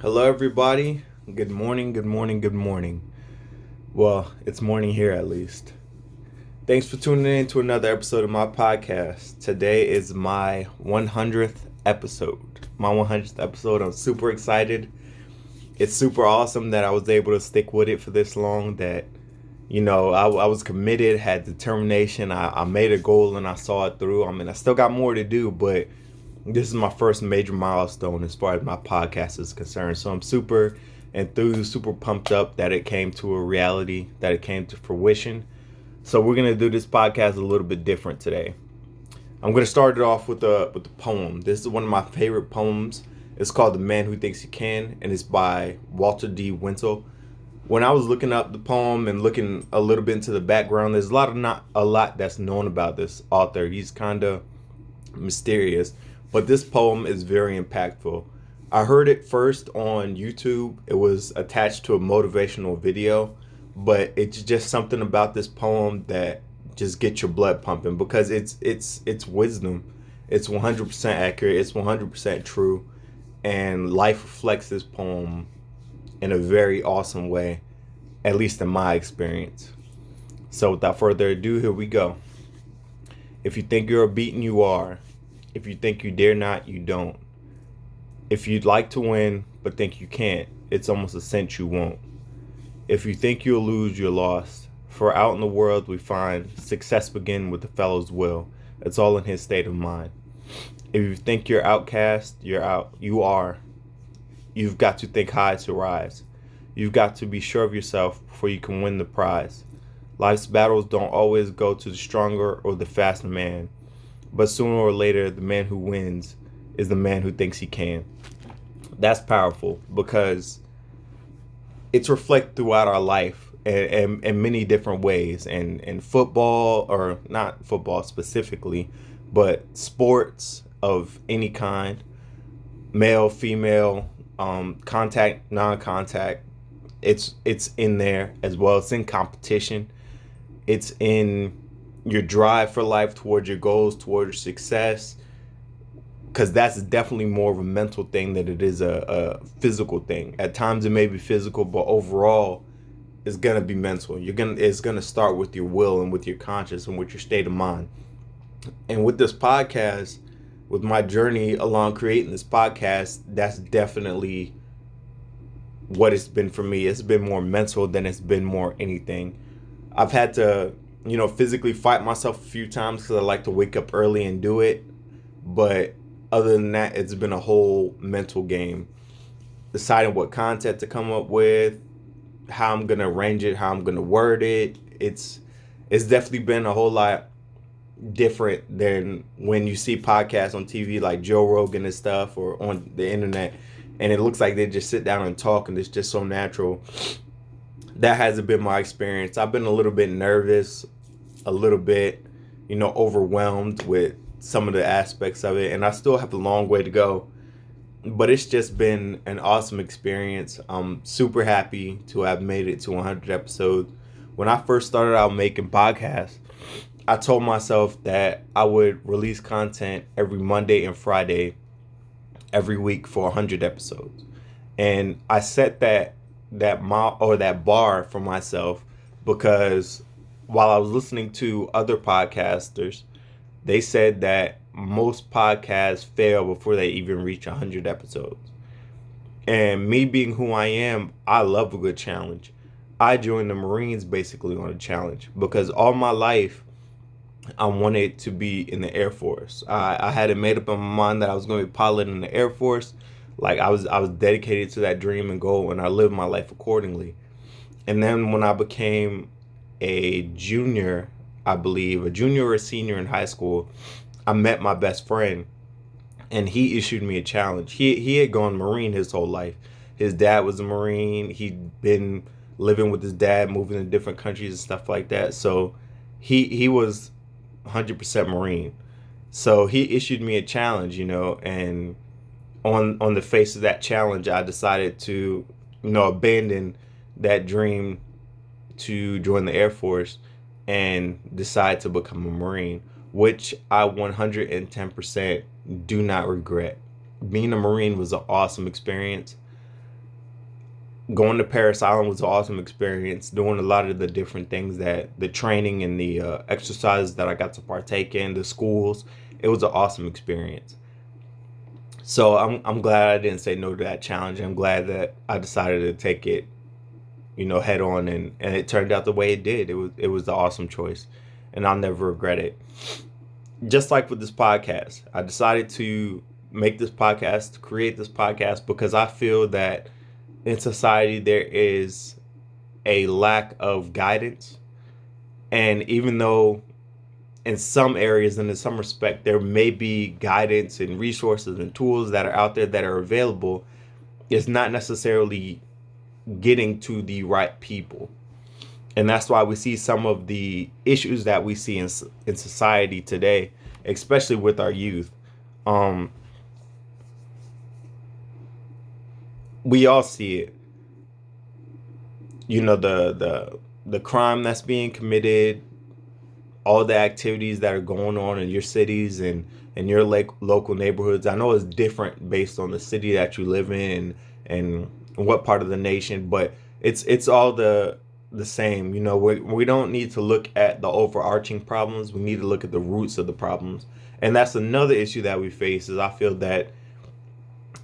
Hello, everybody. Good morning, good morning, good morning. Well, it's morning here at least. Thanks for tuning in to another episode of my podcast. Today is my 100th episode. My 100th episode. I'm super excited. It's super awesome that I was able to stick with it for this long. I was committed, had determination. I made a goal and I saw it through. I mean, I still got more to do, but this is my first major milestone as far as my podcast is concerned. So I'm super enthused, super pumped up that it came to a reality, that it came to fruition. So we're gonna do this podcast a little bit different today. I'm gonna start it off with a poem. This is one of my favorite poems. It's called "The Man Who Thinks He Can," and it's by Walter D. Wintle. When I was looking up the poem and looking a little bit into the background, there's not a lot that's known about this author. He's kind of mysterious, but this poem is very impactful. I heard it first on YouTube. It was attached to a motivational video, but it's just something about this poem that just gets your blood pumping because it's wisdom. It's 100% accurate. It's 100% true, and life reflects this poem in a very awesome way, at least in my experience. So without further ado, here we go. If you think you're beaten, you are. If you think you dare not, you don't. If you'd like to win, but think you can't, it's almost a cinch you won't. If you think you'll lose, you're lost. For out in the world we find success begin with the fellow's will. It's all in his state of mind. If you think you're outcast, you're out. You are. You've got to think high to rise. You've got to be sure of yourself before you can win the prize. Life's battles don't always go to the stronger or the faster man. But sooner or later, the man who wins is the man who thinks he can. That's powerful because it's reflected throughout our life in many different ways. And in football, or not football specifically, but sports of any kind, male, female, contact, non-contact, it's in there as well. It's in competition. It's in your drive for life, towards your goals, towards your success, because that's definitely more of a mental thing than it is a physical thing. At times it may be physical, but overall it's gonna be mental. It's gonna start with your will and with your conscience and with your state of mind. And with this podcast, with my journey along creating this podcast, that's definitely what it's been for me. It's been more mental than it's been more anything. I've had to, physically fight myself a few times because I like to wake up early and do it. But other than that, it's been a whole mental game. Deciding what content to come up with, how I'm gonna arrange it, how I'm gonna word it. It's definitely been a whole lot different than when you see podcasts on TV like Joe Rogan and stuff, or on the internet, and it looks like they just sit down and talk and it's just so natural. That hasn't been my experience. I've been a little bit nervous, a little bit, overwhelmed with some of the aspects of it, and I still have a long way to go. But it's just been an awesome experience. I'm super happy to have made it to 100 episodes. When I first started out making podcasts, I told myself that I would release content every Monday and Friday every week for 100 episodes. And I set that bar for myself because while I was listening to other podcasters, they said that most podcasts fail before they even reach 100 episodes. And me being who I am, I love a good challenge. I joined the Marines basically on a challenge because all my life I wanted to be in the Air Force. I had it made up in my mind that I was going to be pilot in the Air Force. Like I was dedicated to that dream and goal, and I lived my life accordingly. And then when I became a junior, I believe, a junior or a senior in high school, I met my best friend, and he issued me a challenge. He had gone Marine his whole life. His dad was a Marine. He'd been living with his dad, moving to different countries and stuff like that. So he was 100% Marine. So he issued me a challenge, and on the face of that challenge, I decided to, abandon that dream to join the Air Force and decide to become a Marine, which I 110% do not regret. Being a Marine was an awesome experience. going to Paris Island was an awesome experience. Doing a lot of the different things that the training and the exercises that I got to partake in, the schools, it was an awesome experience. So I'm glad I didn't say no to that challenge. I'm glad that I decided to take it, head on, and it turned out the way it did. It was the awesome choice, and I'll never regret it. Just like with this podcast, I decided to make this podcast, to create this podcast, because I feel that in society there is a lack of guidance. And even though in some areas and in some respect there may be guidance and resources and tools that are out there that are available, it's not necessarily getting to the right people. And that's why we see some of the issues that we see in society today, especially with our youth. Um, we all see it. The crime that's being committed, all the activities that are going on in your cities and in your local neighborhoods. I know it's different based on the city that you live in and what part of the nation, but it's all the same. We don't need to look at the overarching problems. We need to look at the roots of the problems. And that's another issue that we face, is I feel that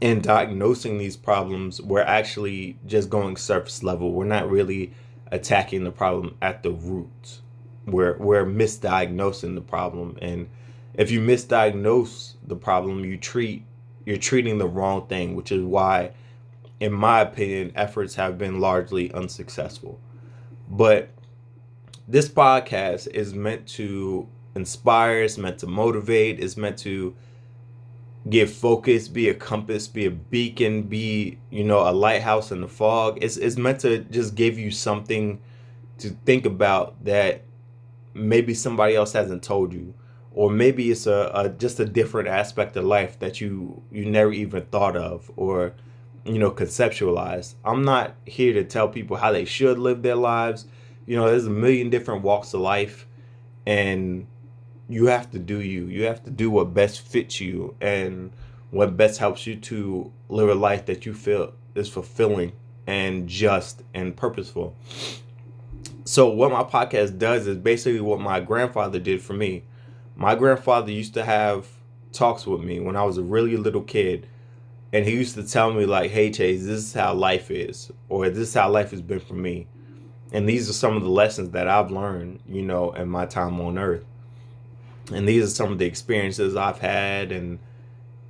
in diagnosing these problems, we're actually just going surface level. We're not really attacking the problem at the roots. We're misdiagnosing the problem. And if you misdiagnose the problem, you're treating the wrong thing, which is why, in my opinion, efforts have been largely unsuccessful. But this podcast is meant to inspire, it's meant to motivate, it's meant to give focus, be a compass, be a beacon, be, a lighthouse in the fog. It's meant to just give you something to think about that maybe somebody else hasn't told you, or maybe it's just a different aspect of life that you never even thought of or conceptualized. I'm not here to tell people how they should live their lives. There's a million different walks of life, and you have to do you. You have to do what best fits you and what best helps you to live a life that you feel is fulfilling and just and purposeful. So what my podcast does is basically what my grandfather did for me. My grandfather used to have talks with me when I was a really little kid. And he used to tell me, like, hey, Chase, this is how life is. Or this is how life has been for me. And these are some of the lessons that I've learned, in my time on earth. And these are some of the experiences I've had. And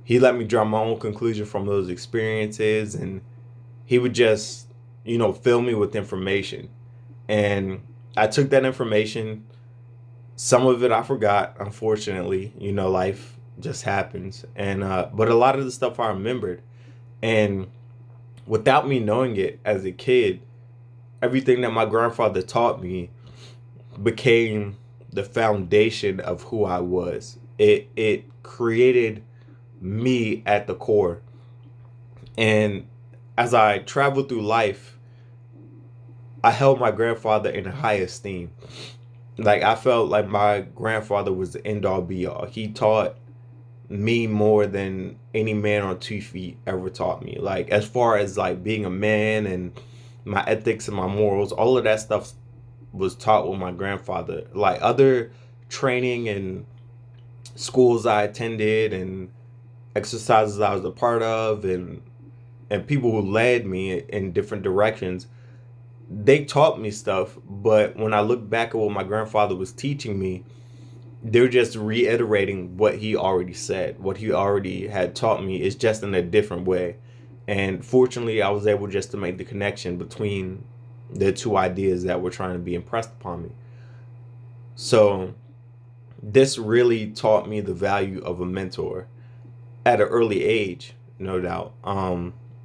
he let me draw my own conclusion from those experiences. And he would just, fill me with information. And I took that information. Some of it I forgot, unfortunately. Life just happens. And but a lot of the stuff I remembered. And without me knowing it as a kid, everything that my grandfather taught me became the foundation of who I was. It created me at the core. And as I traveled through life, I held my grandfather in high esteem. Like, I felt like my grandfather was the end all be all. He taught me more than any man on 2 feet ever taught me. Like, as far as like being a man and my ethics and my morals, all of that stuff was taught with my grandfather. Like, other training and schools I attended and exercises I was a part of and people who led me in different directions, they taught me stuff. But when I look back at what my grandfather was teaching me, they're just reiterating what he already said. What he already had taught me is just in a different way. And fortunately, I was able just to make the connection between the two ideas that were trying to be impressed upon me. So this really taught me the value of a mentor at an early age, no doubt.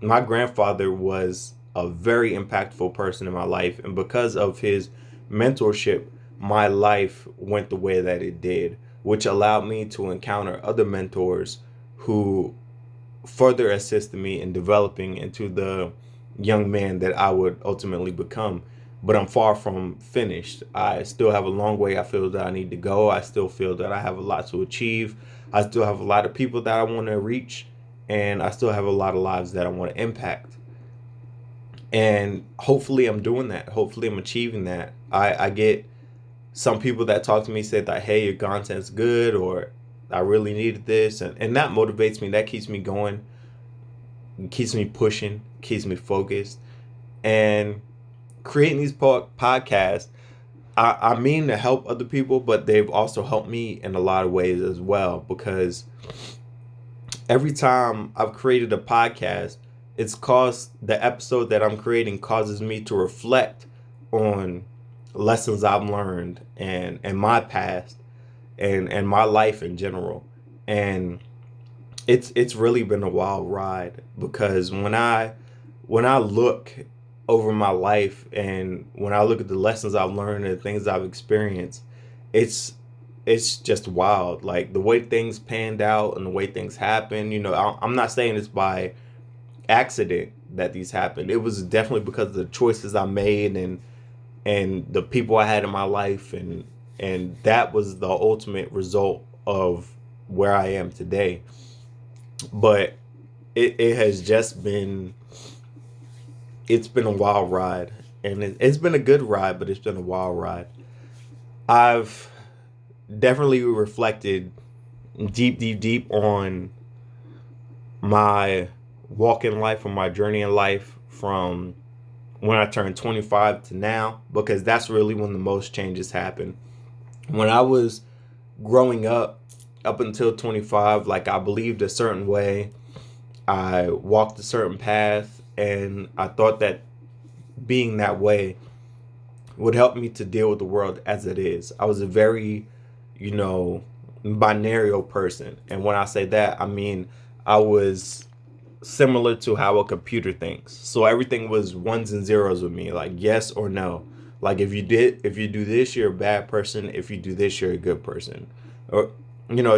My grandfather was a very impactful person in my life. And because of his mentorship, my life went the way that it did, which allowed me to encounter other mentors who further assisted me in developing into the young man that I would ultimately become. But I'm far from finished. I still have a long way I feel that I need to go. I still feel that I have a lot to achieve. I still have a lot of people that I want to reach. And I still have a lot of lives that I want to impact. And hopefully I'm doing that. Hopefully I'm achieving that. I get some people that talk to me say that, hey, your content's good, or I really needed this. And that motivates me. That keeps me going, keeps me pushing, keeps me focused. And creating these podcasts, I mean to help other people, but they've also helped me in a lot of ways as well, because every time I've created a podcast, it's caused the episode that I'm creating causes me to reflect on lessons I've learned and my past and my life in general. And it's really been a wild ride, because when I look over my life and when I look at the lessons I've learned and the things I've experienced, it's it's just wild. Like the way things panned out and the way things happen. I'm not saying it's by accident that these happened. It was definitely because of the choices I made and the people I had in my life, and that was the ultimate result of where I am today. But it has just been it's been a wild ride, and it's been a good ride, but it's been a wild ride. I've definitely reflected deep on my walk in life, from my journey in life, from when I turned 25 to now, because that's really when the most changes happen. When I was growing up until 25, like, I believed a certain way, I walked a certain path, and I thought that being that way would help me to deal with the world as it is. I was a very, binary person. And when I say that, I mean I was similar to how a computer thinks. So everything was ones and zeros with me, like yes or no. Like if you do this, you're a bad person. If you do this, you're a good person. Or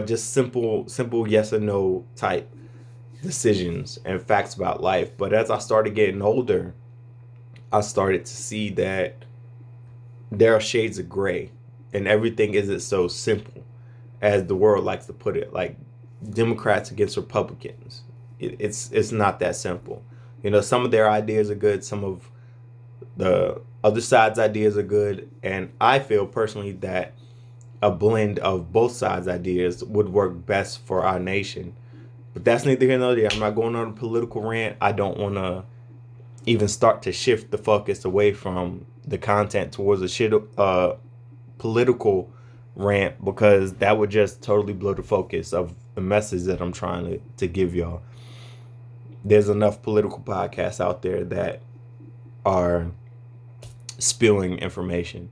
just simple yes or no type decisions and facts about life. But as I started getting older, I started to see that there are shades of gray, and everything isn't so simple as the world likes to put it. Like Democrats against Republicans, it's not that simple. Some of their ideas are good, some of the other side's ideas are good, and I feel personally that a blend of both sides' ideas would work best for our nation. But that's neither here nor there. I'm not going on a political rant. I don't want to even start to shift the focus away from the content towards a political rant, because that would just totally blow the focus of the message that I'm trying to give y'all. There's enough political podcasts out there that are spewing information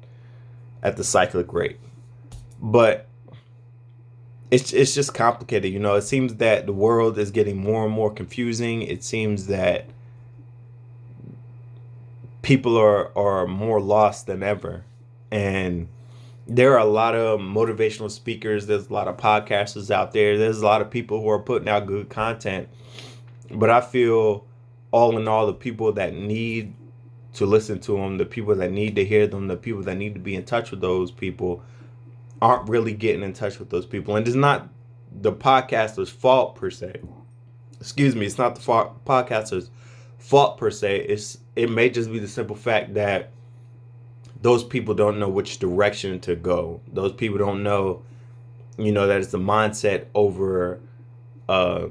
at the cyclic rate. But it's just complicated. It seems that the world is getting more and more confusing. It seems that people are more lost than ever. And there are a lot of motivational speakers. There's a lot of podcasters out there. There's a lot of people who are putting out good content. But I feel, all in all, the people that need to listen to them, the people that need to hear them, the people that need to be in touch with those people aren't really getting in touch with those people. And it's not the podcaster's fault per se. Excuse me, it's not the podcaster's fault per se. It may just be the simple fact that those people don't know which direction to go. Those people don't know, that it's a mindset over a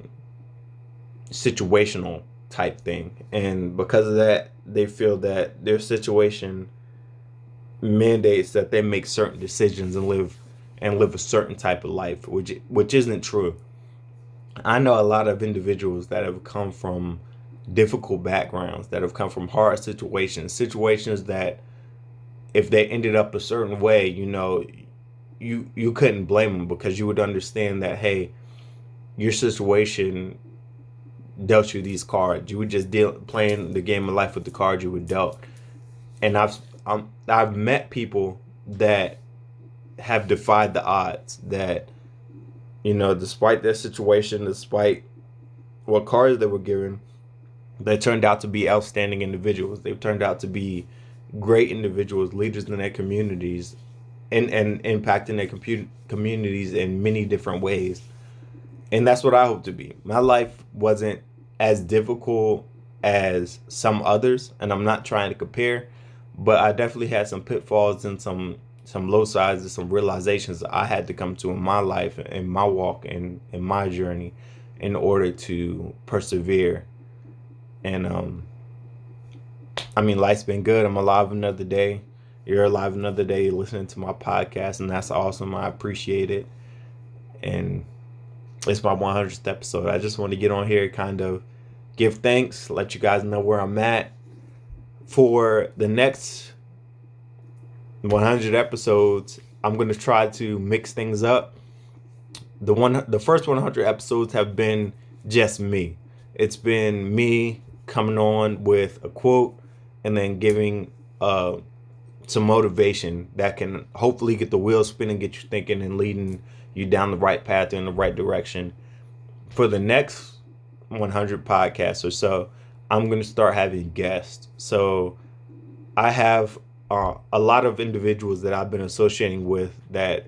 situational type thing. And because of that, they feel that their situation mandates that they make certain decisions and live a certain type of life, which isn't true. I know a lot of individuals that have come from difficult backgrounds, that have come from hard situations that if they ended up a certain way, you couldn't blame them, because you would understand that, hey, your situation dealt you these cards. You were just playing the game of life with the cards you were dealt. And I've met people that have defied the odds, that despite their situation, despite what cards they were given, they turned out to be outstanding individuals. They've turned out to be great individuals, leaders in their communities, and impacting their communities in many different ways. And that's what I hope to be. My life wasn't as difficult as some others, and I'm not trying to compare, but I definitely had some pitfalls and some low sides and some realizations that I had to come to in my life, in my walk, and in my journey, in order to persevere. And I mean, life's been good. I'm alive another day. You're alive another day listening to my podcast, and that's awesome. I appreciate it. And it's my 100th episode. I just want to get on here, kind of give thanks, let you guys know where I'm at. For the next 100 episodes, I'm going to try to mix things up. The first 100 episodes have been just me. It's been me coming on with a quote and then giving some motivation that can hopefully get the wheels spinning, get you thinking, and leading you down the right path in the right direction. For the next 100 podcasts or so, I'm going to start having guests. So I have a lot of individuals that I've been associating with that,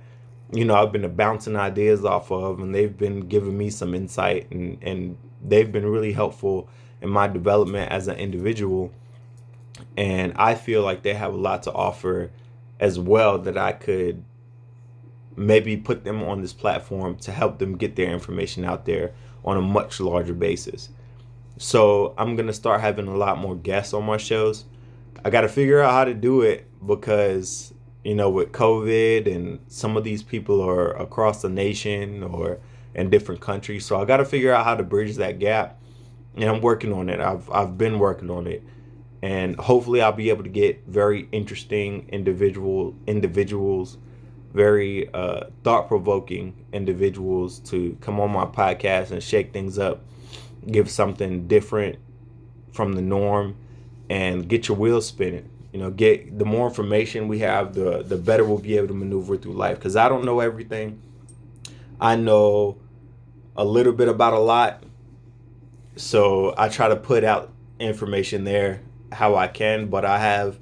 I've been bouncing ideas off of, and they've been giving me some insight, and they've been really helpful in my development as an individual. And I feel like they have a lot to offer as well, that I could maybe put them on this platform to help them get their information out there on a much larger basis. So I'm going to start having a lot more guests on my shows. I got to figure out how to do it because, with COVID, and some of these people are across the nation or in different countries. So I got to figure out how to bridge that gap. And I'm working on it. I've been working on it. And hopefully I'll be able to get very interesting individuals, very thought-provoking individuals to come on my podcast and shake things up, give something different from the norm, and get your wheels spinning. Get the more information we have, the better we'll be able to maneuver through life. Because I don't know everything. I know a little bit about a lot. So I try to put out information there how I can. But I have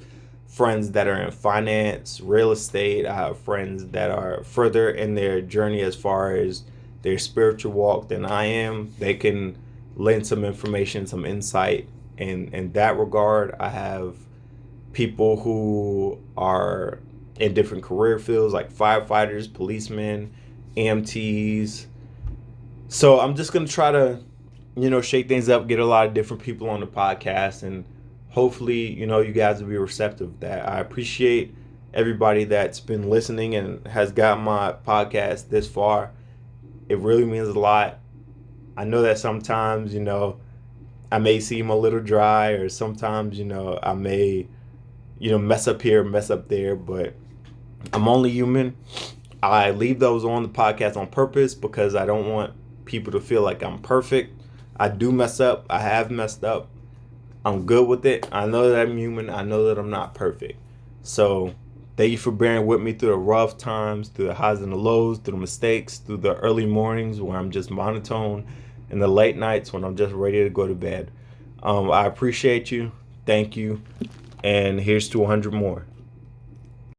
friends that are in finance, real estate. I have friends that are further in their journey as far as their spiritual walk than I am. They can lend some information, some insight in that regard. I have people who are in different career fields like firefighters, policemen, EMTs. So I'm just going to try to, shake things up, get a lot of different people on the podcast, and hopefully, you guys will be receptive to that. I appreciate everybody that's been listening and has got my podcast this far. It really means a lot. I know that sometimes, I may seem a little dry, or sometimes, I may, mess up here, mess up there, but I'm only human. I leave those on the podcast on purpose because I don't want people to feel like I'm perfect. I do mess up. I have messed up. I'm good with it. I know that I'm human. I know that I'm not perfect. So thank you for bearing with me through the rough times, through the highs and the lows, through the mistakes, through the early mornings where I'm just monotone, and the late nights when I'm just ready to go to bed. I appreciate you. Thank you. And here's to 100 more.